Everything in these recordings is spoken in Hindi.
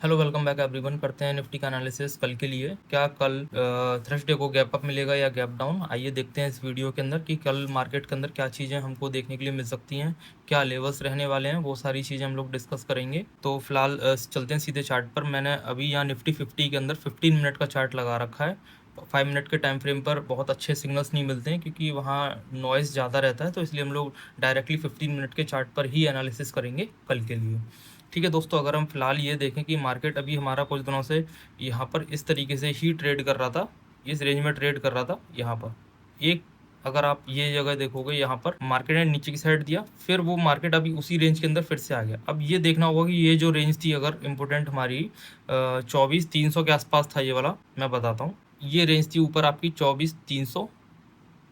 Hello, welcome back everyone. करते हैं निफ्टी का एनालिसिस कल के लिए। क्या कल थर्सडे को गैप अप मिलेगा या गैप डाउन? आइए देखते हैं इस वीडियो के अंदर कि कल मार्केट के अंदर क्या चीज़ें हमको देखने के लिए मिल सकती हैं, क्या लेवल्स रहने वाले हैं, वो सारी चीज़ें हम लोग डिस्कस करेंगे। तो फिलहाल चलते हैं सीधे चार्ट पर। मैंने अभी यहाँ निफ्टी 50 के अंदर 15 मिनट का चार्ट लगा रखा है। 5 मिनट के टाइम फ्रेम पर बहुत अच्छे सिग्नल्स नहीं मिलते हैं क्योंकि वहाँ नॉइज़ ज़्यादा रहता है, तो इसलिए हम लोग डायरेक्टली 15 मिनट के चार्ट पर ही एनालिसिस करेंगे कल के लिए। ठीक है दोस्तों, अगर हम फिलहाल ये देखें कि मार्केट अभी हमारा कुछ दिनों से यहाँ पर इस तरीके से ही ट्रेड कर रहा था, इस रेंज में ट्रेड कर रहा था। यहाँ पर एक, अगर आप ये जगह देखोगे, यहाँ पर मार्केट ने नीचे की साइड दिया, फिर वो मार्केट अभी उसी रेंज के अंदर फिर से आ गया। अब ये देखना होगा कि ये जो रेंज थी, अगर इम्पोर्टेंट हमारी 24,300 के आसपास था, ये वाला मैं बताता हूँ। ये रेंज थी ऊपर आपकी 24,300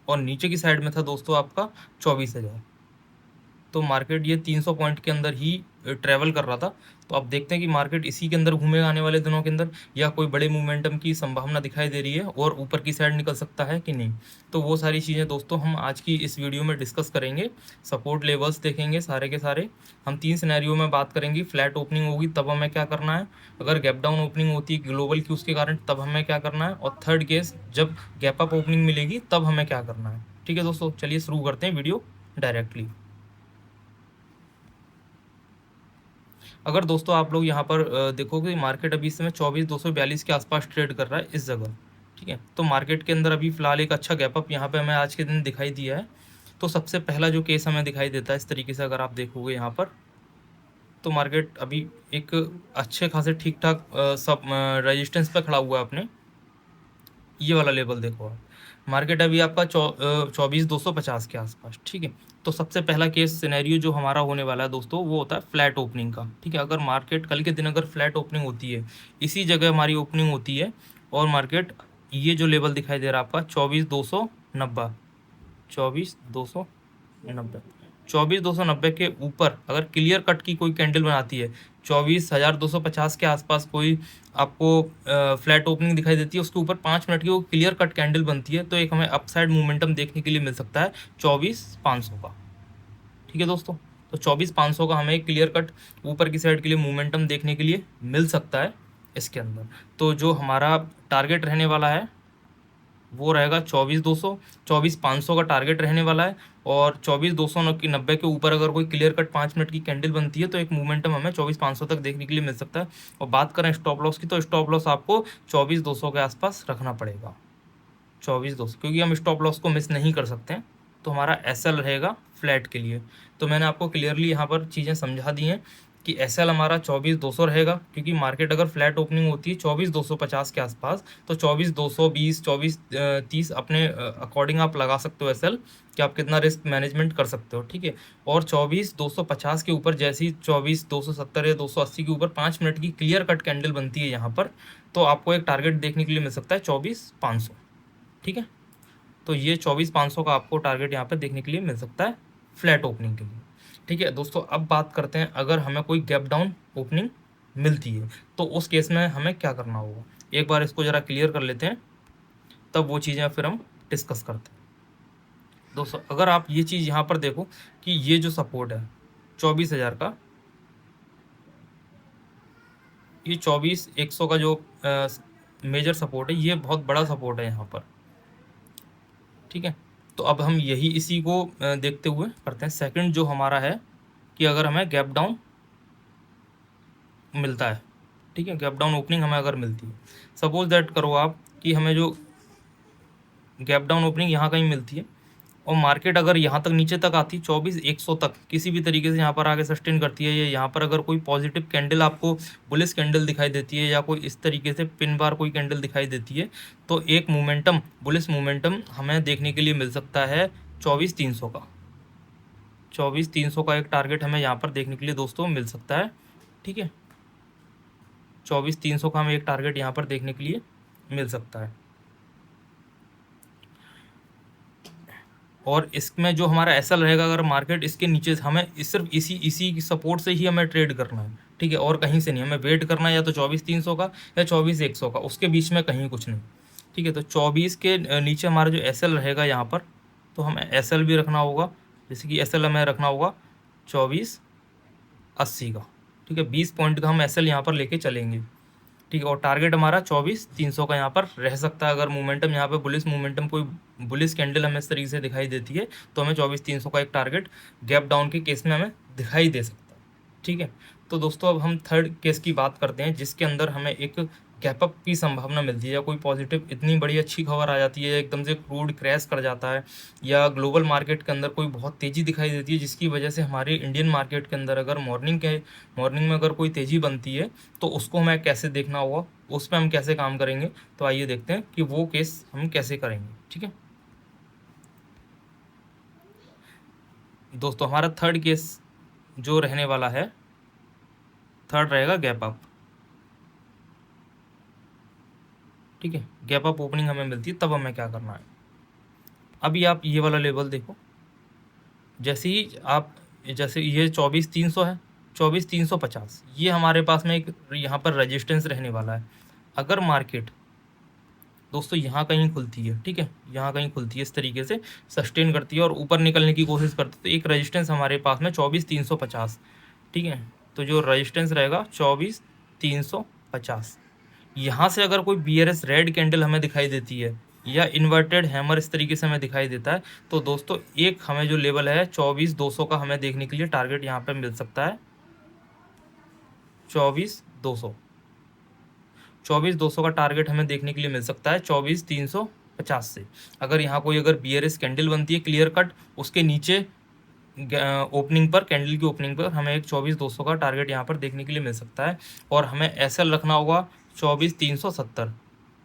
और नीचे की साइड में था दोस्तों आपका 24,000। तो मार्केट ये 300 पॉइंट के अंदर ही ट्रैवल कर रहा था। तो अब देखते हैं कि मार्केट इसी के अंदर घूमेगा आने वाले दिनों के अंदर, या कोई बड़े मोमेंटम की संभावना दिखाई दे रही है और ऊपर की साइड निकल सकता है कि नहीं। तो वो सारी चीज़ें दोस्तों हम आज की इस वीडियो में डिस्कस करेंगे। सपोर्ट लेवल्स देखेंगे सारे के सारे। हम 3 सिनेरियो में बात करेंगे। फ्लैट ओपनिंग होगी तब हमें क्या करना है, अगर गैप डाउन ओपनिंग होती है ग्लोबल क्यूज के कारण तब हमें क्या करना है, और थर्ड केस जब गैप अप ओपनिंग मिलेगी तब हमें क्या करना है। ठीक है दोस्तों, चलिए शुरू करते हैं वीडियो डायरेक्टली। अगर दोस्तों आप लोग यहाँ पर देखोगे, मार्केट अभी इस समय 24,242 के आसपास ट्रेड कर रहा है इस जगह। ठीक है, तो मार्केट के अंदर अभी फिलहाल एक अच्छा गैप अप यहाँ पे हमें आज के दिन दिखाई दिया है। तो सबसे पहला जो केस हमें दिखाई देता है इस तरीके से, अगर आप देखोगे यहाँ पर, तो मार्केट अभी एक अच्छे खासे ठीक ठाक सब रेजिस्टेंस पे खड़ा हुआ है अपने। ये वाला लेवल देखो आप, मार्केट अभी आपका 24,250 के आसपास। ठीक है, तो सबसे पहला केस सिनेरियो जो हमारा होने वाला है दोस्तों, वो होता है फ्लैट ओपनिंग का। ठीक है, अगर मार्केट कल के दिन अगर फ्लैट ओपनिंग होती है, इसी जगह हमारी ओपनिंग होती है, और मार्केट ये जो लेवल दिखाई दे रहा है आपका 24,290, 24,290, 24,290 के ऊपर अगर क्लियर कट की कोई कैंडल बनाती है, 24,250 के आसपास कोई आपको फ्लैट ओपनिंग दिखाई देती है, उसके ऊपर 5 मिनट की वो क्लियर कट कैंडल बनती है, तो एक हमें अपसाइड मोमेंटम देखने के लिए मिल सकता है 24,500 का। ठीक है दोस्तों, तो 24,500 का हमें क्लियर कट ऊपर की साइड के लिए मोमेंटम देखने के लिए मिल सकता है इसके अंदर। तो जो हमारा टारगेट रहने वाला है वो रहेगा 24,200, 24,500 का टारगेट रहने वाला है। और 24,290 के ऊपर अगर कोई क्लियर कट 5 मिनट की कैंडल बनती है, तो एक मोमेंटम हमें 24,500 तक देखने के लिए मिल सकता है। और बात करें स्टॉप लॉस की, तो स्टॉप लॉस आपको 24,200 के आसपास रखना पड़ेगा। 24,200, क्योंकि हम स्टॉप लॉस को मिस नहीं कर सकते हैं। तो हमारा एसएल रहेगा फ्लैट के लिए। तो मैंने आपको क्लियरली यहाँ पर चीज़ें समझा दी हैं कि एसएल हमारा 24,200 रहेगा, क्योंकि मार्केट अगर फ्लैट ओपनिंग होती है 24,250 के आसपास, तो 24,220, 24,30 अपने अकॉर्डिंग आप लगा सकते हो एसएल, कि आप कितना रिस्क मैनेजमेंट कर सकते हो। ठीक है, और 24,250 के ऊपर जैसे ही 24,270 या 280 के ऊपर 5 मिनट की क्लियर कट कैंडल बनती है यहाँ पर, तो आपको एक टारगेट देखने के लिए मिल सकता है 24,500। ठीक है, तो ये 24,500 का आपको टारगेट यहाँ पे देखने के लिए मिल सकता है फ्लैट ओपनिंग के लिए। ठीक है दोस्तों, अब बात करते हैं अगर हमें कोई गैप डाउन ओपनिंग मिलती है तो उस केस में हमें क्या करना होगा। एक बार इसको ज़रा क्लियर कर लेते हैं, तब वो चीज़ें फिर हम डिस्कस करते हैं। दोस्तों अगर आप ये चीज़ यहाँ पर देखो कि ये जो सपोर्ट है 24,000 का, ये 24,100 का जो मेजर सपोर्ट है, ये बहुत बड़ा सपोर्ट है यहाँ पर। ठीक है, तो अब हम यही इसी को देखते हुए करते हैं। सेकंड जो हमारा है कि अगर हमें गैप डाउन मिलता है, ठीक है, गैप डाउन ओपनिंग हमें अगर मिलती है, सपोज दैट करो आप कि हमें जो गैप डाउन ओपनिंग यहाँ कहीं मिलती है, और मार्केट अगर यहाँ तक नीचे तक आती है 24,100 तक, किसी भी तरीके से यहाँ पर आगे सस्टेन करती है, या यहाँ पर अगर कोई पॉजिटिव कैंडल आपको बुलिश कैंडल दिखाई देती है, या कोई इस तरीके से पिन बार कोई कैंडल दिखाई देती है, तो एक मोमेंटम, बुलिश मोमेंटम हमें देखने के लिए मिल सकता है 24,300 का। 24,300 का एक टारगेट हमें यहाँ पर देखने के लिए दोस्तों मिल सकता है। ठीक है, 24,300 का हमें एक टारगेट यहाँ पर देखने के लिए मिल सकता है। और इसमें जो हमारा एसएल रहेगा, अगर मार्केट इसके नीचे, हमें सिर्फ इसी सपोर्ट से ही हमें ट्रेड करना है। ठीक है, और कहीं से नहीं हमें वेट करना है, या तो 24,300 का या 24,100 का, उसके बीच में कहीं कुछ नहीं। ठीक है, तो 24 के नीचे हमारा जो एसएल रहेगा यहाँ पर, तो हमें एसएल भी रखना होगा। जैसे कि एसएल हमें रखना होगा 24,80 का। ठीक है, 20 पॉइंट का हम एसएल यहाँ पर लेके चलेंगे, ठीक है। और टारगेट हमारा 24,300 का यहाँ पर रह सकता है। अगर मोमेंटम यहाँ पे बुलिश मोमेंटम कोई बुलिश कैंडल हमें इस तरीके से दिखाई देती है तो हमें 24,300 का एक टारगेट गैप डाउन के केस में हमें दिखाई दे सकता है, ठीक है। तो दोस्तों अब हम थर्ड केस की बात करते हैं, जिसके अंदर हमें एक गैप अप की संभावना मिलती है, या कोई पॉजिटिव इतनी बड़ी अच्छी खबर आ जाती है, एकदम से क्रूड क्रैश कर जाता है, या ग्लोबल मार्केट के अंदर कोई बहुत तेज़ी दिखाई देती है, जिसकी वजह से हमारे इंडियन मार्केट के अंदर अगर मॉर्निंग में अगर कोई तेज़ी बनती है तो उसको हमें कैसे देखना होगा, उस पर हम कैसे काम करेंगे। तो आइए देखते हैं कि वो केस हम कैसे करेंगे, ठीक है दोस्तों। हमारा थर्ड केस जो रहने वाला है, थर्ड रहेगा गैप अप, ठीक है। गैप अप ओपनिंग हमें मिलती है तब हमें क्या करना है। अभी आप ये वाला लेवल देखो, जैसे ये 24,300 है, 24,350, ये हमारे पास में एक यहाँ पर रेजिस्टेंस रहने वाला है। अगर मार्केट दोस्तों यहाँ कहीं खुलती है, ठीक है, यहाँ कहीं खुलती है, इस तरीके से सस्टेन करती है और ऊपर निकलने की कोशिश करती है, तो एक रेजिस्टेंस हमारे पास में 24,350, ठीक है। तो जो रेजिस्टेंस रहेगा 24,350, यहाँ से अगर कोई बीआरएस रेड कैंडल हमें दिखाई देती है या इन्वर्टेड हैमर इस तरीके से हमें दिखाई देता है, तो दोस्तों एक हमें जो लेवल है 24,200 का हमें देखने के लिए टारगेट यहाँ पे मिल सकता है। 24,200 का टारगेट हमें देखने के लिए मिल सकता है 24,350 से। अगर यहाँ कोई बीआरएस कैंडल बनती है क्लियर कट, उसके नीचे ओपनिंग पर, कैंडल की ओपनिंग पर हमें एक 24,200 का टारगेट यहाँ पर देखने के लिए मिल सकता है। और हमें एसएल रखना होगा 24,370,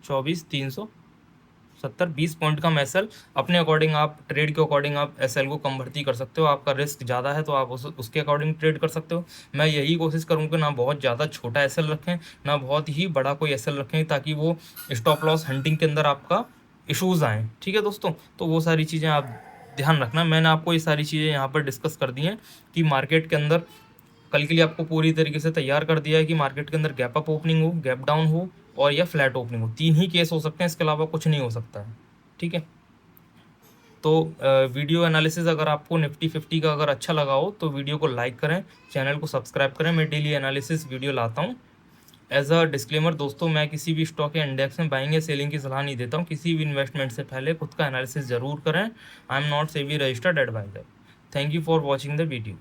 24,370, 20 पॉइंट का एसएल। अपने अकॉर्डिंग आप ट्रेड के अकॉर्डिंग आप एसएल को कम भर्ती कर सकते हो, आपका रिस्क ज़्यादा है तो आप उसके अकॉर्डिंग ट्रेड कर सकते हो। मैं यही कोशिश करूँगा ना बहुत ज़्यादा छोटा एसएल रखें, ना बहुत ही बड़ा कोई एसएल रखें, ताकि वो स्टॉप लॉस हंटिंग के अंदर आपका इशूज़ आएँ, ठीक है दोस्तों। तो वो सारी चीज़ें आप ध्यान रखना। मैंने आपको ये सारी चीज़ें यहाँ पर डिस्कस कर दी हैं कि मार्केट के अंदर कल के लिए आपको पूरी तरीके से तैयार कर दिया है कि मार्केट के अंदर गैप अप ओपनिंग हो, गैप डाउन हो और या फ्लैट ओपनिंग हो, 3 ही केस हो सकते हैं, इसके अलावा कुछ नहीं हो सकता है, ठीक है। तो वीडियो एनालिसिस अगर आपको निफ्टी 50 का अगर अच्छा लगा हो तो वीडियो को लाइक करें, चैनल को सब्सक्राइब करें। मैं डेली एनालिसिस वीडियो लाता हूँ। एज अ डिस्क्लेमर दोस्तों, मैं किसी भी स्टॉक या इंडेक्स में बाइंग या सेलिंग की सलाह नहीं देता हूँ। किसी भी इन्वेस्टमेंट से पहले खुद का एनालिसिस जरूर करें। I am not SEBI registered adviser. Thank you for watching the video.